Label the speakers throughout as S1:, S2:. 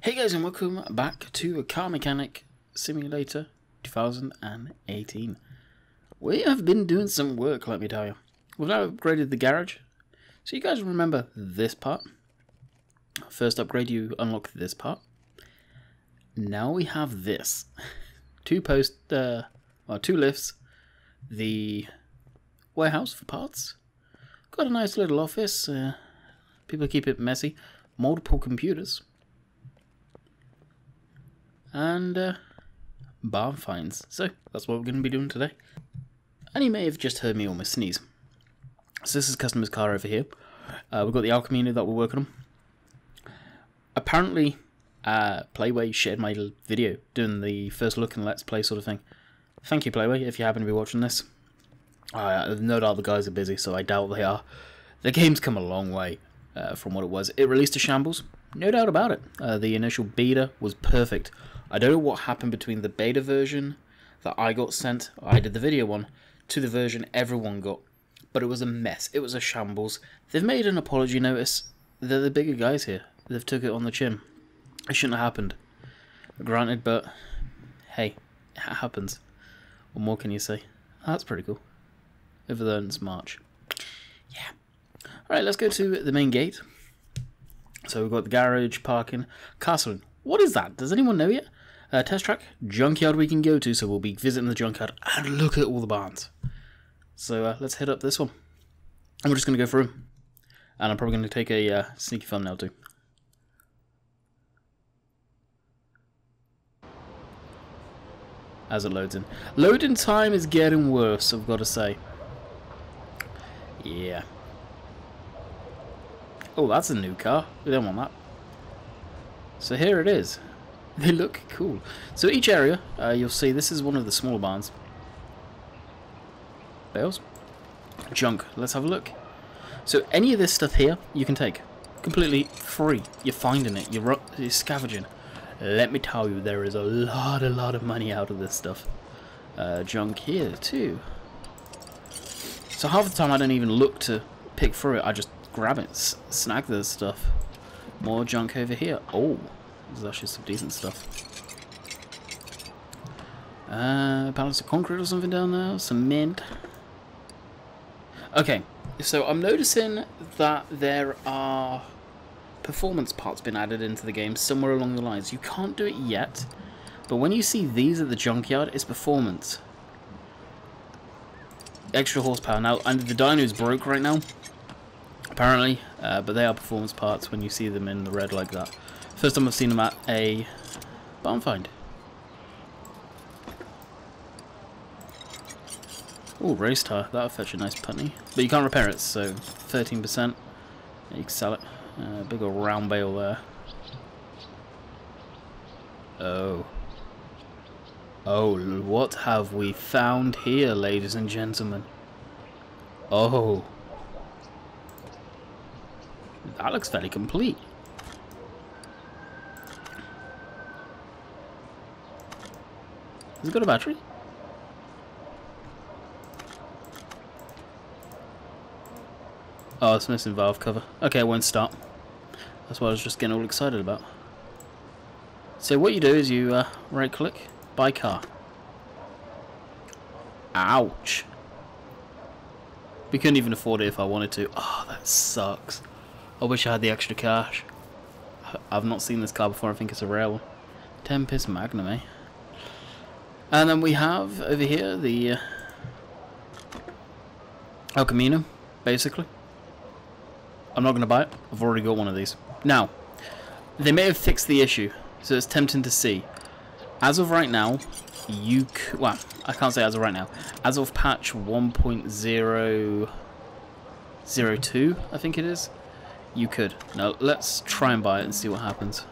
S1: Hey guys, and welcome back to a Car Mechanic Simulator 2018. We have been doing some work, let me tell you. We've now upgraded the garage. So you guys remember this part. First upgrade, you unlock this part. Now we have this. Two lifts. The warehouse for parts. Got a nice little office. People keep it messy. Multiple computers. And barn finds. So that's what we're going to be doing today. And you may have just heard me almost sneeze. So this is customer's car over here. We've got the Camino that we're working on. Apparently, Playway shared my video doing the first look and let's play sort of thing. Thank you, Playway, if you happen to be watching this. No doubt the guys are busy, so I doubt they are. The game's come a long way from what it was. It released a shambles, no doubt about it. The initial beta was perfect. I don't know what happened between the beta version that I got sent, I did the video one, to the version everyone got. But it was a mess. It was a shambles. They've made an apology notice. They're the bigger guys here. They've took it on the chin. It shouldn't have happened. Granted, but hey, it happens. What more can you say? Oh, that's pretty cool. Over there in March. Yeah. Alright, let's go to the main gate. So we've got the garage, parking, castling. What is that? Does anyone know yet? Test track, junkyard we can go to, so we'll be visiting the junkyard and look at all the barns. So let's head up this one. And we're just going to go through them. And I'm probably going to take a sneaky thumbnail too. As it loads in. Loading time is getting worse, I've got to say. Yeah. Oh, that's a new car. We don't want that. So here it is. They look cool. So each area, you'll see this is one of the smaller barns. Bales. Junk. Let's have a look. So any of this stuff here, you can take. Completely free. You're finding it. You're scavenging. Let me tell you, there is a lot of money out of this stuff. Junk here too. So half the time I don't even look to pick through it. I just grab it, snag this stuff. More junk over here. Oh, there's actually some decent stuff. Pallets of concrete or something down there. Cement. Okay, so I'm noticing that there are performance parts been added into the game somewhere along the lines. You can't do it yet, but when you see these at the junkyard, it's performance. Extra horsepower. Now, and the dyno's broke right now, apparently, but they are performance parts when you see them in the red like that. First time I've seen them at a barn find. Oh, race tire. That'll fetch a nice punny. But you can't repair it, so 13%. You can sell it. Big old round bale there. Oh. Oh, what have we found here, ladies and gentlemen? Oh. That looks fairly complete. Has it got a battery? Oh, it's missing valve cover. Okay, it won't start. That's what I was just getting all excited about. So what you do is you right click, buy car. Ouch. We couldn't even afford it if I wanted to. Oh, that sucks. I wish I had the extra cash. I've not seen this car before. I think it's a rare one. Tempest Magnum, eh? And then we have over here the Camino, basically. I'm not going to buy it. I've already got one of these. Now, they may have fixed the issue, so it's tempting to see. As of right now, well, I can't say as of right now. As of patch 1.002, I think it is, you could. Now, let's try and buy it and see what happens.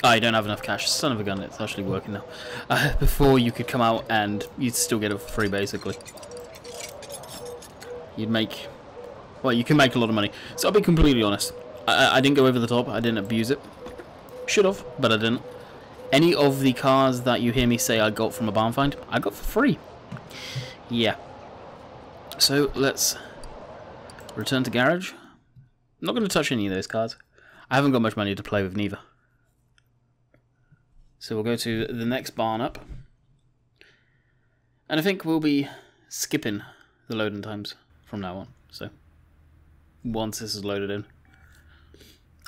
S1: Oh, you don't have enough cash. Son of a gun, it's actually working now. Before you could come out and you'd still get it for free, basically. You'd make... Well, you can make a lot of money. So I'll be completely honest. I didn't go over the top. I didn't abuse it. Should have, but I didn't. Any of the cars that you hear me say I got from a barn find, I got for free. Yeah. So let's return to garage. I'm not going to touch any of those cars. I haven't got much money to play with neither. So we'll go to the next barn up. And I think we'll be skipping the loading times from now on. So once this is loaded in,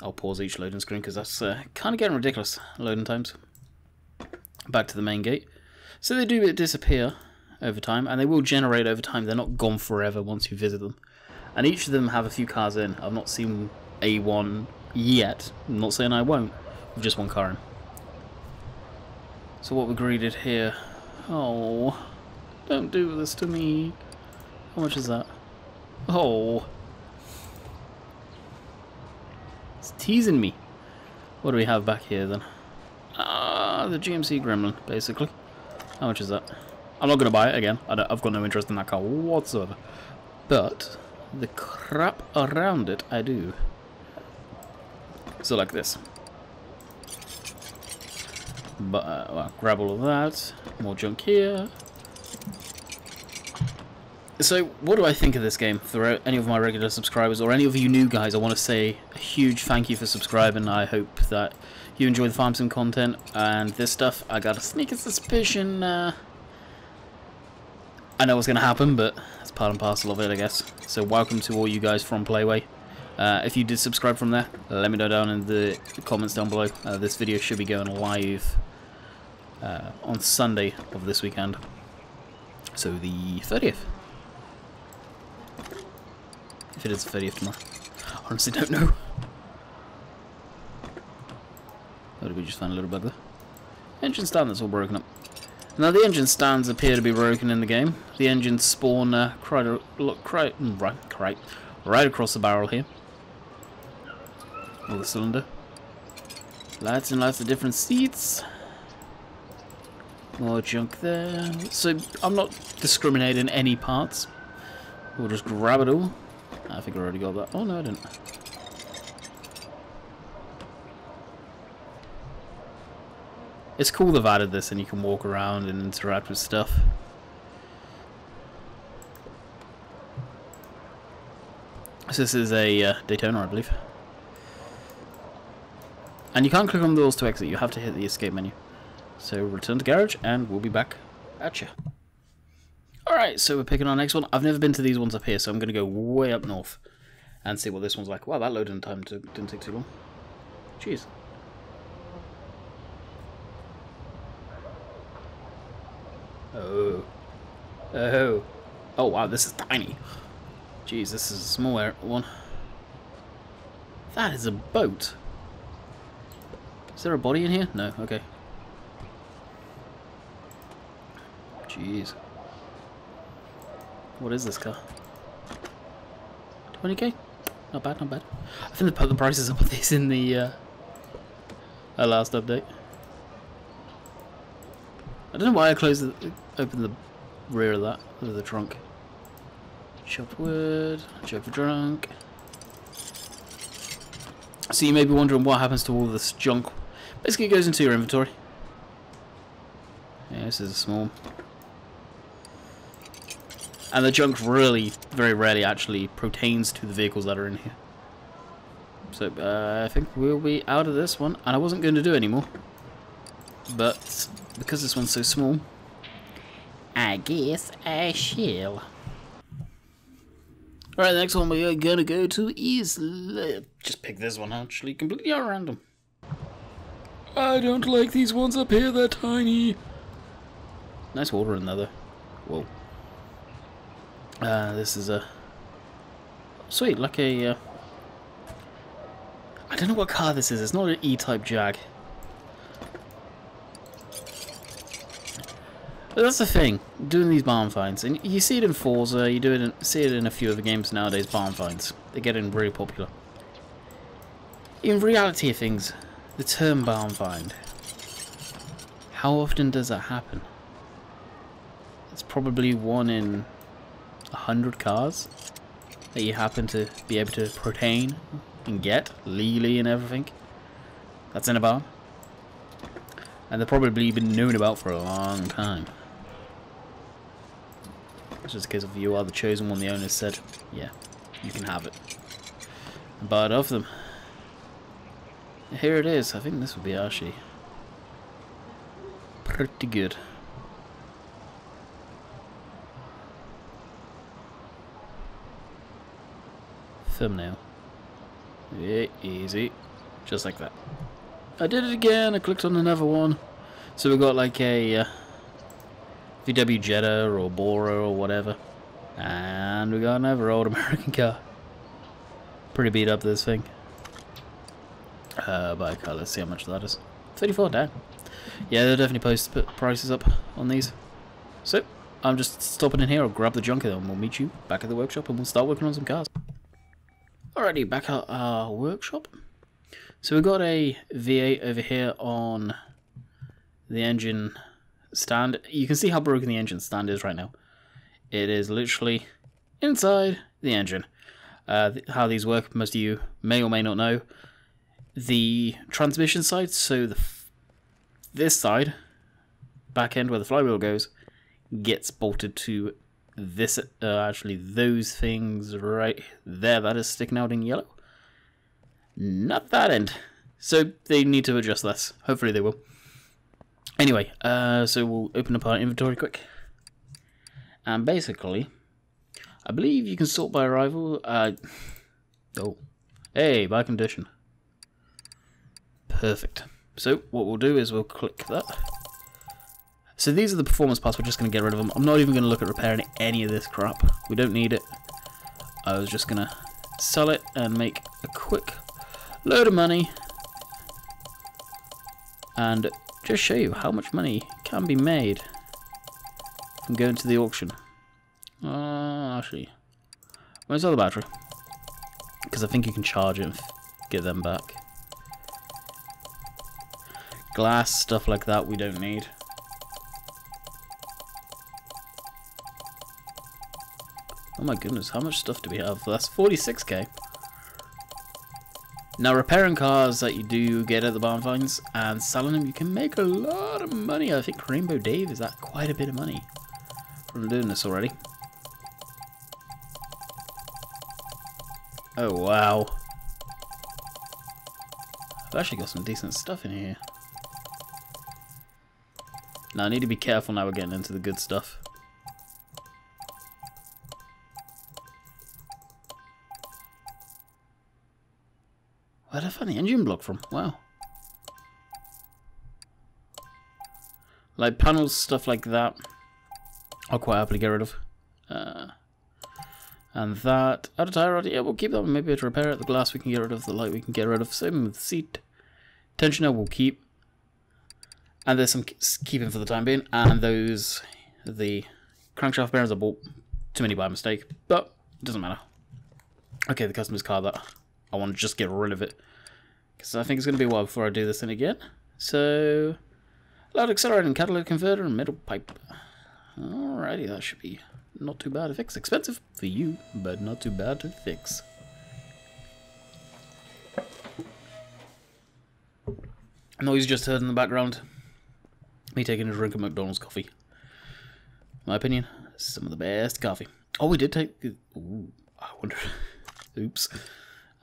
S1: I'll pause each loading screen because that's kind of getting ridiculous, loading times. Back to the main gate. So they do disappear over time, and they will generate over time. They're not gone forever once you visit them. And each of them have a few cars in. I've not seen A1 yet. I'm not saying I won't. With just one car in. So what we're greeted here... Oh, don't do this to me. How much is that? Oh. It's teasing me. What do we have back here then? The GMC Gremlin, basically. How much is that? I'm not going to buy it again. I've got no interest in that car whatsoever. But the crap around it, I do. So like this. But well, grab all of that. More junk here. So, what do I think of this game? For any of my regular subscribers, or any of you new guys, I want to say a huge thank you for subscribing. I hope that you enjoy the Farm Sim content and this stuff. I got a sneaking suspicion. I know what's going to happen, but it's part and parcel of it, I guess. So, welcome to all you guys from Playway. If you did subscribe from there, let me know down in the comments down below. This video should be going live on Sunday of this weekend. So, the 30th. If it is the 30th tomorrow. Honestly, don't know. Or did we just find a little bug there? Engine stand that's all broken up. Now the engine stands appear to be broken in the game. The engines spawn right across the barrel here. Or the cylinder. Lots and lots of different seats. More junk there. So I'm not discriminating any parts. We'll just grab it all. I think I already got that. Oh no, I didn't. It's cool they've added this and you can walk around and interact with stuff. So this is a Daytona, I believe. And you can't click on the doors to exit, you have to hit the escape menu. So return to garage and we'll be back at you. Alright, so we're picking our next one. I've never been to these ones up here, so I'm going to go way up north and see what this one's like. Wow, that loading time didn't take too long. Jeez. Oh. Oh. Oh, wow, this is tiny. Jeez, this is a small one. That is a boat. Is there a body in here? No, okay. Jeez. What is this car? 20k? Not bad, not bad. I think they put the prices up of these in the last update. I don't know why I opened the rear of that, of the trunk. Chopped wood, chopped for drunk. So you may be wondering what happens to all this junk. Basically it goes into your inventory. Yeah, this is a small. And the junk really, very rarely actually pertains to the vehicles that are in here. So, I think we'll be out of this one. And I wasn't going to do any more. But, because this one's so small, I guess I shall. Alright, the next one we are going to go to is... just pick this one, actually, completely at random. I don't like these ones up here, they're tiny. Nice water in there, though. Whoa. This is a... sweet, like a... I don't know what car this is. It's not an E-Type Jag. But that's the thing, doing these barn finds. And you see it in Forza, you see it in a few other games nowadays, barn finds. They're getting really popular. In reality of things, the term barn find, how often does that happen? It's probably one in 100 cars that you happen to be able to pertain and get legally and everything. That's in a barn. And they've probably been known about for a long time. It's just a case of you are the chosen one. The owner said, yeah, you can have it. But of them. here it is. I think this would be actually pretty good. Thumbnail. Yeah, easy. Just like that. I did it again. I clicked on another one. So we've got like a VW Jetta or Bora or whatever. And we got another old American car. Pretty beat up, this thing. Buy a car, let's see how much that is. 34, damn. Yeah, they'll definitely post prices up on these. So, I'm just stopping in here. I'll grab the Junkyard and we'll meet you back at the workshop and we'll start working on some cars. Alrighty, back at our workshop. So we've got a V8 over here on the engine stand. You can see how broken the engine stand is right now. It is literally inside the engine. How these work, most of you may or may not know. The transmission side, so this side, back end where the flywheel goes, gets bolted to this, actually those things right there that is sticking out in yellow. Not that end. So they need to adjust this. Hopefully they will. Anyway, so we'll open up our inventory quick. And basically, I believe you can sort by arrival. Oh, hey, by condition. Perfect. So what we'll do is we'll click that. So these are the performance parts. We're just going to get rid of them. I'm not even going to look at repairing any of this crap. We don't need it. I was just going to sell it and make a quick load of money. And just show you how much money can be made from going to the auction. Actually, where's the other battery? Because I think you can charge it and get them back. Glass, stuff like that, we don't need. Oh my goodness, how much stuff do we have? That's 46k. Now, repairing cars that you do get at the barn finds and selling them, you can make a lot of money. I think Rainbow Dave is at quite a bit of money from doing this already. Oh, wow. I've actually got some decent stuff in here. Now, I need to be careful now we're getting into the good stuff. Where did I find the engine block from? Wow. Like panels, stuff like that, I'll quite happily get rid of. And that, out of tire rod, yeah, we'll keep that one. Maybe to repair it. The glass we can get rid of, the light we can get rid of. Same with the seat. Tensioner we'll keep. And there's some keeping for the time being. And those, the crankshaft bearings I bought too many by mistake, but it doesn't matter. Okay, the customer's car that I want to just get rid of it, because I think it's going to be a while before I do this thing again. So, loud accelerator and catalytic converter and metal pipe. Alrighty, that should be not too bad to fix. Expensive for you, but not too bad to fix. Noise you just heard in the background. Me taking a drink of McDonald's coffee. My opinion, some of the best coffee. Oh, we did take... Ooh, I wonder... Oops.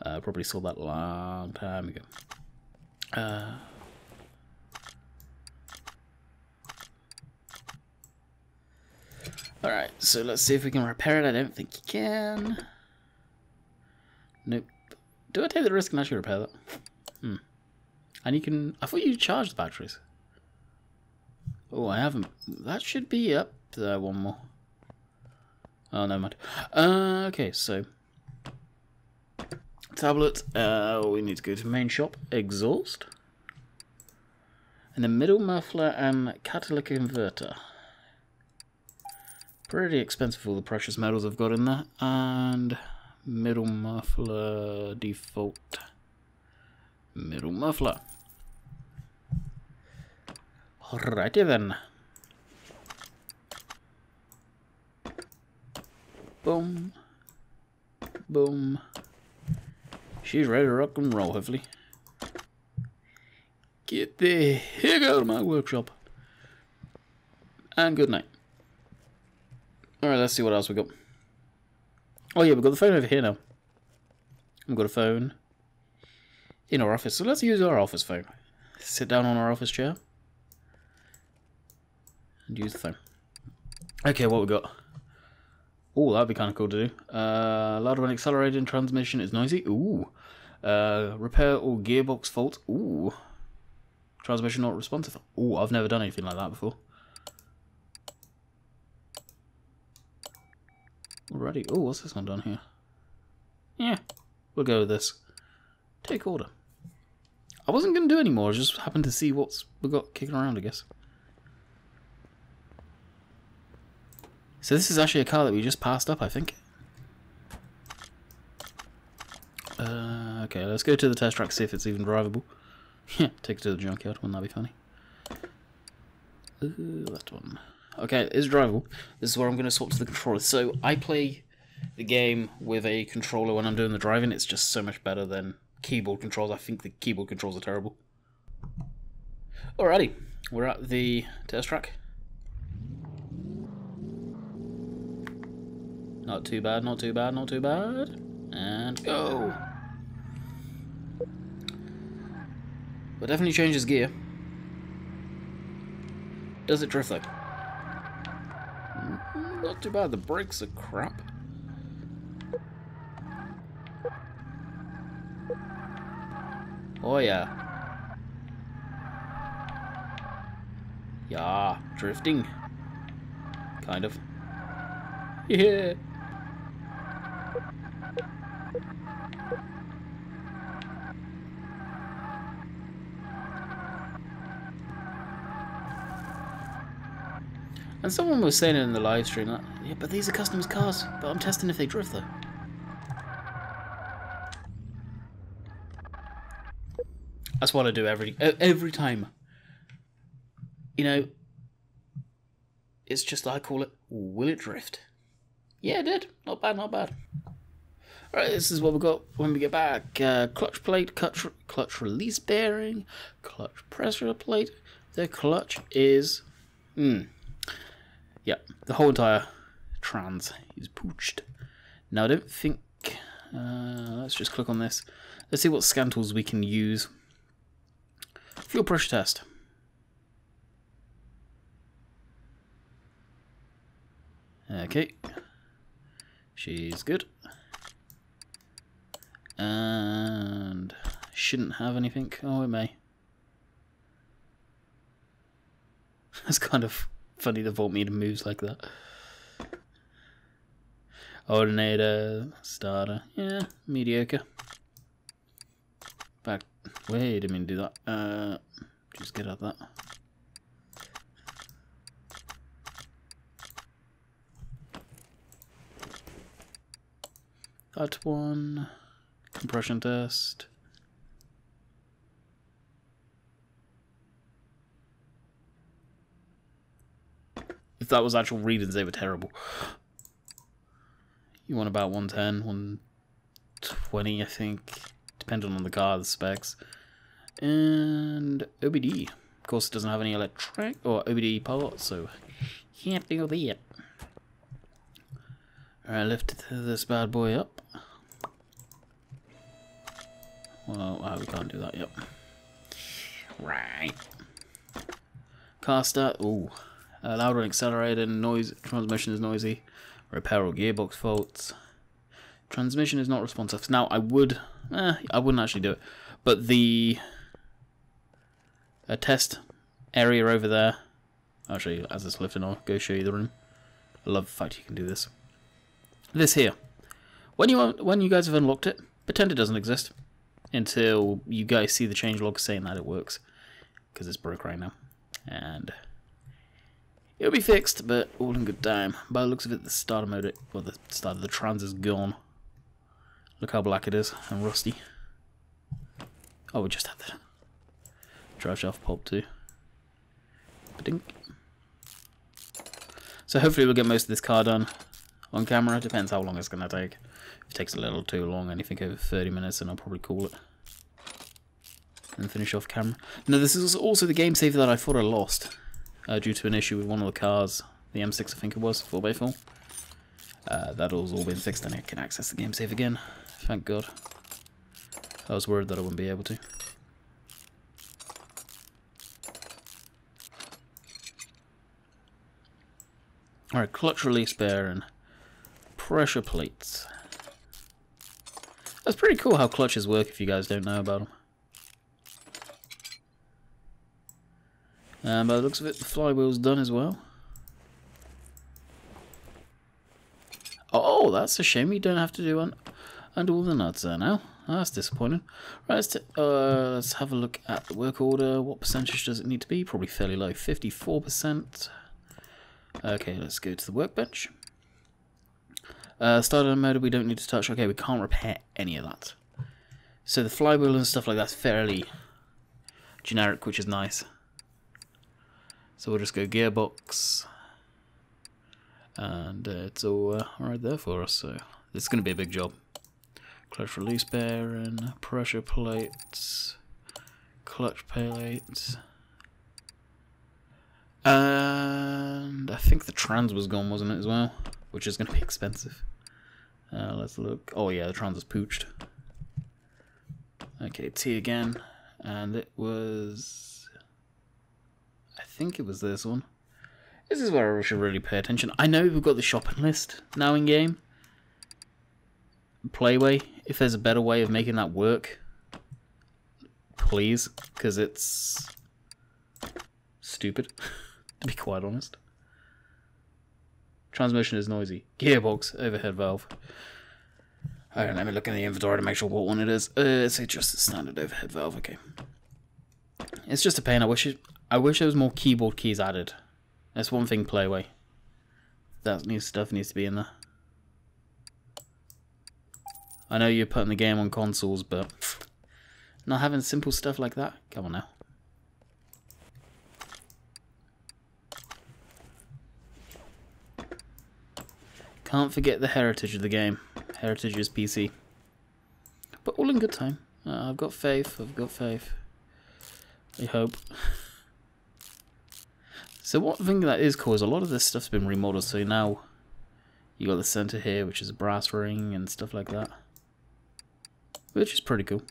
S1: Probably saw that a long time ago. Alright, so let's see if we can repair it. I don't think you can. Nope. Do I take the risk and actually repair that? And you can... I thought you charged the batteries. Oh, I haven't. That should be up there one more. Oh, never mind. Okay, so... Tablet, we need to go to main shop, exhaust, and the middle muffler and catalytic converter. Pretty expensive, all the precious metals I've got in there, and middle muffler default, middle muffler. Alrighty then. Boom, boom. She's ready to rock and roll, hopefully. Get the heck out of my workshop. And good night. Alright, let's see what else we got. Oh yeah, we've got the phone over here now. We've got a phone. in our office. So let's use our office phone. Sit down on our office chair. And use the phone. Okay, what we got? Oh, that'd be kind of cool to do. Louder when accelerated, transmission is noisy. Ooh. Repair or gearbox fault. Ooh. Transmission not responsive. Ooh, I've never done anything like that before. Alrighty. Oh, what's this one done here? Yeah, we'll go with this. Take order. I wasn't going to do any more, I just happened to see what's we got kicking around, I guess. So this is actually a car that we just passed up, I think. Okay, let's go to the test track, see if it's even drivable. Yeah, take it to the junkyard, wouldn't that be funny? That one. Okay, it is drivable. This is where I'm going to swap to the controller. So I play the game with a controller when I'm doing the driving. It's just so much better than keyboard controls. I think the keyboard controls are terrible. Alrighty, we're at the test track. Not too bad, not too bad, not too bad. And go! But definitely changes gear. Does it drift though? Not too bad, the brakes are crap. Oh yeah. Yeah, drifting. Kind of. Yeah. And someone was saying it in the live stream that, yeah, but these are customers' cars, but I'm testing if they drift though. That's what I do every time. You know, it's just, I call it, will it drift? Yeah, it did. Not bad, not bad. Alright, this is what we've got when we get back. Clutch plate, clutch release bearing, clutch pressure plate. The clutch is... yeah, the whole entire trans is pooched. Now, I don't think... let's just click on this. Let's see what scan tools we can use. Fuel pressure test. Okay. She's good. And shouldn't have anything. Oh, it may. That's kind of funny the voltmeter moves like that. Alternator, starter, yeah, mediocre. Back, wait, didn't mean to do that. Just get out of that. That one, compression test. If that was actual readings, they were terrible. You want about 110, 120, I think, depending on the car, the specs. And OBD. Of course, it doesn't have any electronic or OBD parts, so can't do that. Alright, lift this bad boy up. Well, we can't do that yet. Right. Car start. Ooh. Louder and accelerated. Noise. Transmission is noisy. Repair or gearbox faults. Transmission is not responsive. Now, I wouldn't actually do it. But the test area over there. Actually, as it's lifting, I'll go show you the room. I love the fact you can do this. This here. When you guys have unlocked it, pretend it doesn't exist until you guys see the changelog saying that it works, because it's broke right now, and it'll be fixed, but all in good time. By the looks of it, the starter mode, well, the start of the trans is gone. Look how black it is and rusty. Oh, we just had the drive shaft pop too. Ba-dink. So hopefully we'll get most of this car done on camera. Depends how long it's going to take. If it takes a little too long, anything over 30 minutes, then I'll probably call it. And finish off camera. Now, this is also the game save that I thought I lost. Due to an issue with one of the cars. The M6, I think it was, 4x4. That has all been fixed and I can access the game save again. Thank God. I was worried that I wouldn't be able to. Alright, clutch release bearing. Pressure plates. That's pretty cool how clutches work if you guys don't know about them. By the looks of it, the flywheel's done as well. Oh, that's a shame. You don't have to do undo all the nuts there now. That's disappointing. Right, let's have a look at the work order. What percentage does it need to be? Probably fairly low, 54%. Okay, let's go to the workbench. Starter motor we don't need to touch. Okay, we can't repair any of that. So the flywheel and stuff like that's fairly generic, which is nice. So we'll just go gearbox. And it's all right there for us, so it's going to be a big job. Clutch release bearing, pressure plates, clutch plates, and I think the trans was gone, wasn't it, as well? Which is going to be expensive. Let's look. Oh yeah, the trans is pooched. Okay, T again, and it was... I think it was this one. This is where I should really pay attention. I know we've got the shopping list now in game. Playway, if there's a better way of making that work, please, because it's stupid, to be quite honest. Transmission is noisy. Gearbox, overhead valve. Alright, let me look in the inventory to make sure what one it is. It's just a standard overhead valve, okay. It's just a pain. I wish there was more keyboard keys added. That's one thing, Playway. That stuff needs to be in there. I know you're putting the game on consoles, but not having simple stuff like that? Come on now. Can't forget the heritage of the game. Heritage is PC. But all in good time. I've got faith. I've got faith. I hope. So one thing that is cool is a lot of this stuff's been remodeled. So now you got the center here, which is a brass ring and stuff like that. Which is pretty cool.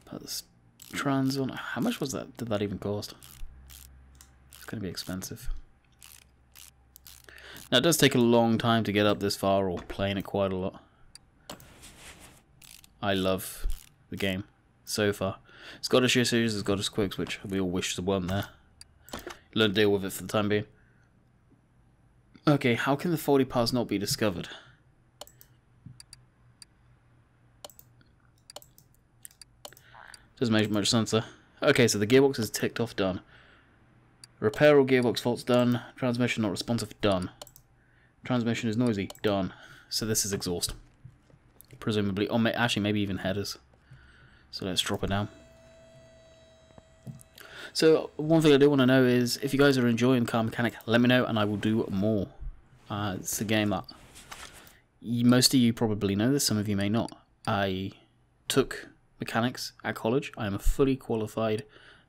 S1: Put this trans on. How much was that? Did that even cost? It's going to be expensive. Now it does take a long time to get up this far, or playing it quite a lot. I love the game so far. Scottish issues, Scottish quirks, which we all wish weren't there. Learn to deal with it for the time being. Okay, how can the faulty parts not be discovered? Doesn't make much sense there. Okay, so the gearbox is ticked off, done. Repair all gearbox faults, done. Transmission not responsive, done. Transmission is noisy, done. So this is exhaust. Presumably, or actually maybe even headers. So let's drop it down. So one thing I do want to know is, if you guys are enjoying Car Mechanic, let me know and I will do more. It's a game that most of you probably know this, some of you may not. I took mechanics at college. I am a fully qualified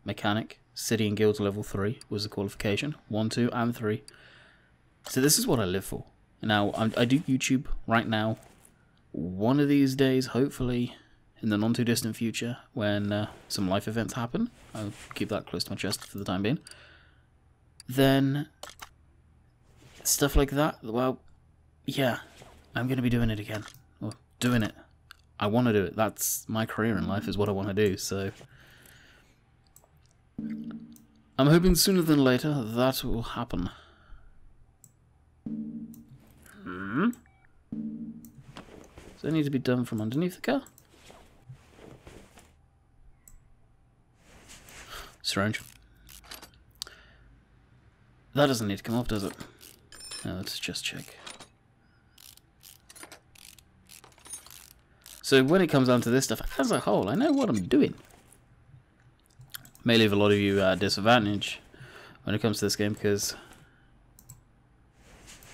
S1: mechanic. City and Guilds level 3 was the qualification. 1, 2 and 3. So this is what I live for. Now I do YouTube right now. One of these days, hopefully in the not too distant future, when some life events happen, I'll keep that close to my chest for the time being, then stuff like that, well, yeah, I'm going to be doing it again. Or doing it. I want to do it. That's my career in life, is what I want to do, so I'm hoping sooner than later that will happen. Does it need to be done from underneath the car? Strange. That doesn't need to come off, does it? No, let's just check. So when it comes down to this stuff, as a whole, I know what I'm doing. May leave a lot of you at a disadvantage when it comes to this game, because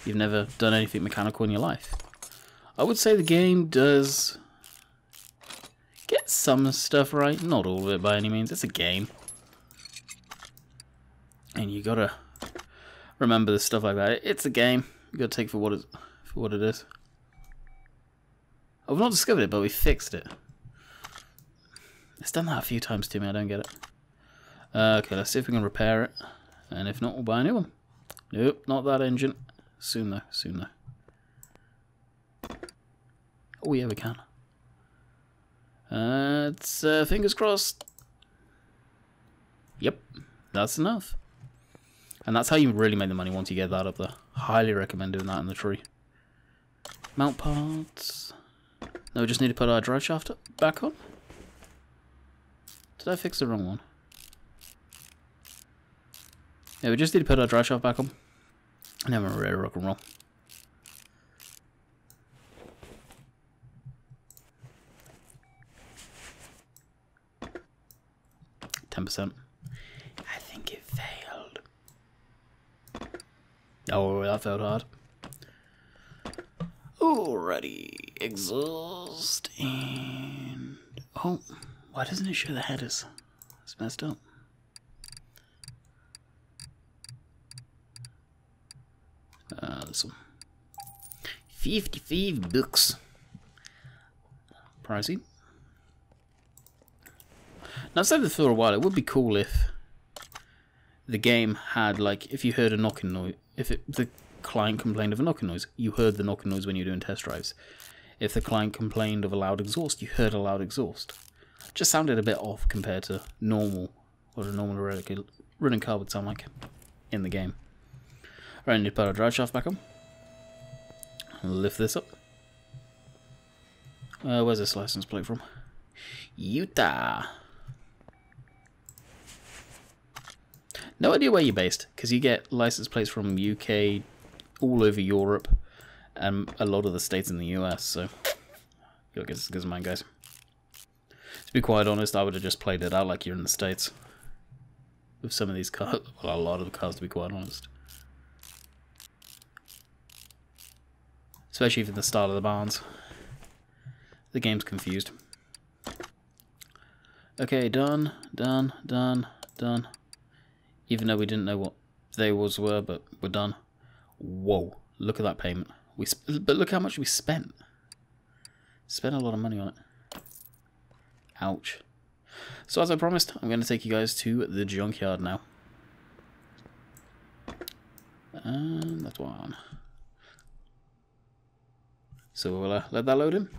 S1: you've never done anything mechanical in your life. I would say the game does get some stuff right, not all of it by any means. It's a game, and you gotta remember the stuff like that. It's a game. You gotta take it for what it is. I've not discovered it, but we fixed it. It's done that a few times to me, I don't get it. Okay, let's see if we can repair it. And if not, we'll buy a new one. Nope, not that engine. Soon though, soon though. Oh yeah, we can. It's fingers crossed. Yep, that's enough. And that's how you really make the money once you get that up there. Highly recommend doing that in the tree. Mount parts. No, we just need to put our drive shaft back on. Did I fix the wrong one? Yeah, we just need to put our drive shaft back on. And then we're ready to rock and roll. %. I think it failed. Oh, that failed hard. Alrighty. Exhaust and... Oh, why doesn't it show the headers? It's messed up. This one. 55 bucks. Pricey. Now, I've said this for a while, it would be cool if the game had, like, if you heard a knocking noise, if the client complained of a knocking noise, you heard the knocking noise when you're doing test drives. If the client complained of a loud exhaust, you heard a loud exhaust. It just sounded a bit off compared to normal, what a normal running car would sound like in the game. Right, I need to put our drive shaft back on. Lift this up. Where's this license plate from? Utah. No idea where you're based, because you get license plates from UK, all over Europe, and a lot of the states in the US, so you'll get as good as mine, guys. To be quite honest, I would have just played it out like you're in the States. With some of these cars, well, a lot of the cars, to be quite honest. Especially for the start of the barns. The game's confused. Okay, done, done, done, done. Even though we didn't know what they were, but we're done. Whoa, look at that payment. But look how much we spent. Spent a lot of money on it. Ouch. So as I promised, I'm going to take you guys to the junkyard now. And that's one. So we'll let that load in.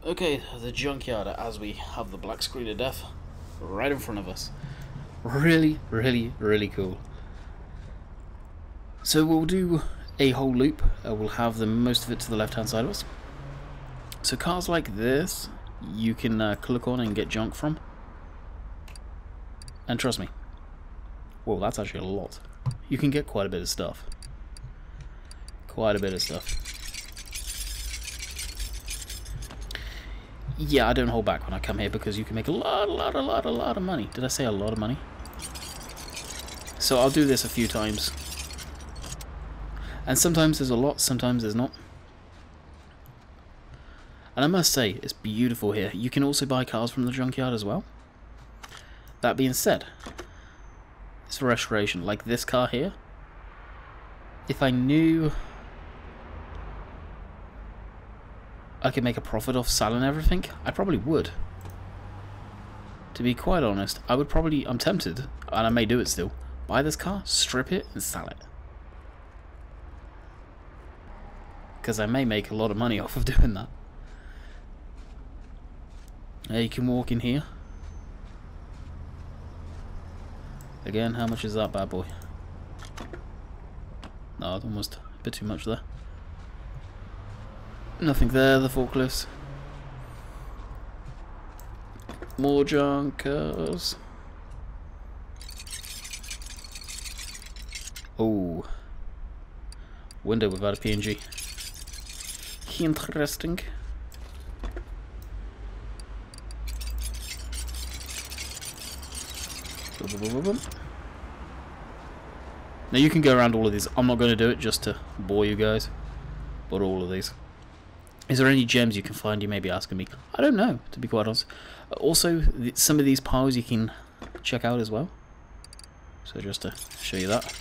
S1: Okay, the junkyard, as we have the black screen of death right in front of us. Really, really, really cool. So we'll do a whole loop. We'll have most of it to the left-hand side of us. So cars like this, you can click on and get junk from. And trust me, whoa, that's actually a lot. You can get quite a bit of stuff. Quite a bit of stuff. Yeah, I don't hold back when I come here because you can make a lot of money. Did I say a lot of money? So I'll do this a few times. And sometimes there's a lot, sometimes there's not. And I must say, it's beautiful here. You can also buy cars from the junkyard as well. That being said, it's for restoration. Like this car here. If I knew I could make a profit off selling everything, I probably would. To be quite honest, I would probably, I'm tempted, and I may do it still, buy this car, strip it, and sell it. Because I may make a lot of money off of doing that. Now you can walk in here. Again, how much is that bad boy? No, almost a bit too much there. Nothing there, the forklifts. More junkers. Oh. Window without a PNG. Interesting. Now you can go around all of these. I'm not going to do it just to bore you guys. But all of these. Is there any gems you can find, you may be asking me? I don't know, to be quite honest. Also, some of these piles you can check out as well. So just to show you that.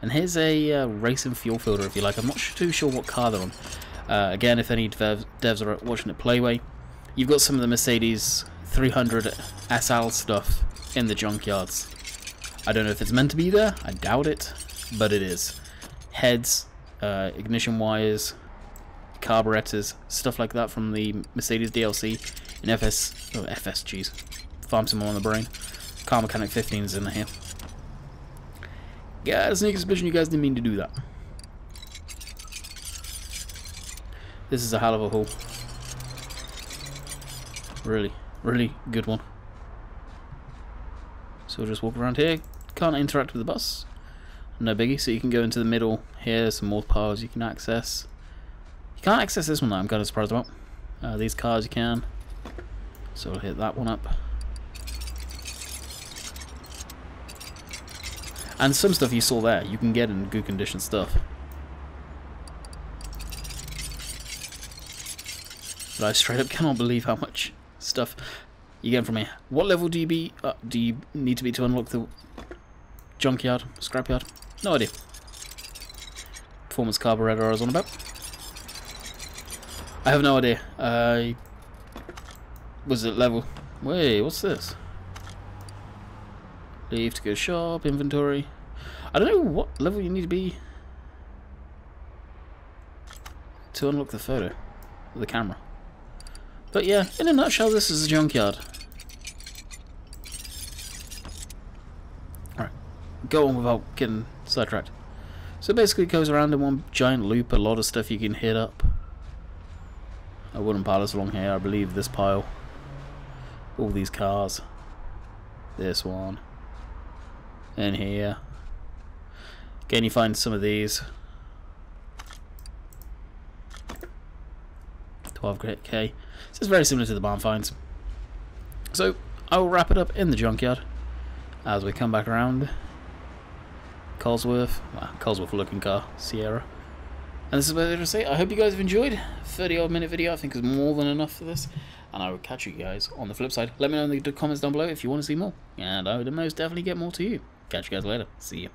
S1: And here's a racing fuel filter if you like. I'm not too sure what car they're on. Again, if any devs are watching it Playway, you've got some of the Mercedes 300 SL stuff in the junkyards. I don't know if it's meant to be there, I doubt it, but it is. Heads, ignition wires, carburetors, stuff like that from the Mercedes DLC in FS, farm some more on the brain. Car Mechanic 15 is in here. Yeah, a sneaky suspicion you guys didn't mean to do that. This is a hell of a haul. Really, really good one. So we'll just walk around here. Can't interact with the bus. No biggie. So you can go into the middle here. Some more cars you can access. You can't access this one though. I'm kind of surprised about. These cars you can. So we'll hit that one up. And some stuff you saw there, you can get in good condition stuff. But I straight up cannot believe how much stuff you get from here. What level do you need to be to unlock the junkyard, scrapyard? No idea. Performance carburetor I was on about. I have no idea. Was it level? Wait, what's this? Leave to go shop, inventory. I don't know what level you need to be to unlock the photo of the camera. But yeah, in a nutshell, this is a junkyard. Alright, go on without getting sidetracked. So basically it goes around in one giant loop, a lot of stuff you can hit up. A wooden palace along here, I believe this pile. All these cars. This one. In here. Again, you find some of these. 12k. So it's very similar to the barn finds. So I will wrap it up in the junkyard as we come back around. Cosworth looking car, Sierra. And this is what I to say. I hope you guys have enjoyed. 30-odd minute video I think is more than enough for this. And I will catch you guys on the flip side. Let me know in the comments down below if you want to see more. And I would most definitely get more to you. Catch you guys later. See you.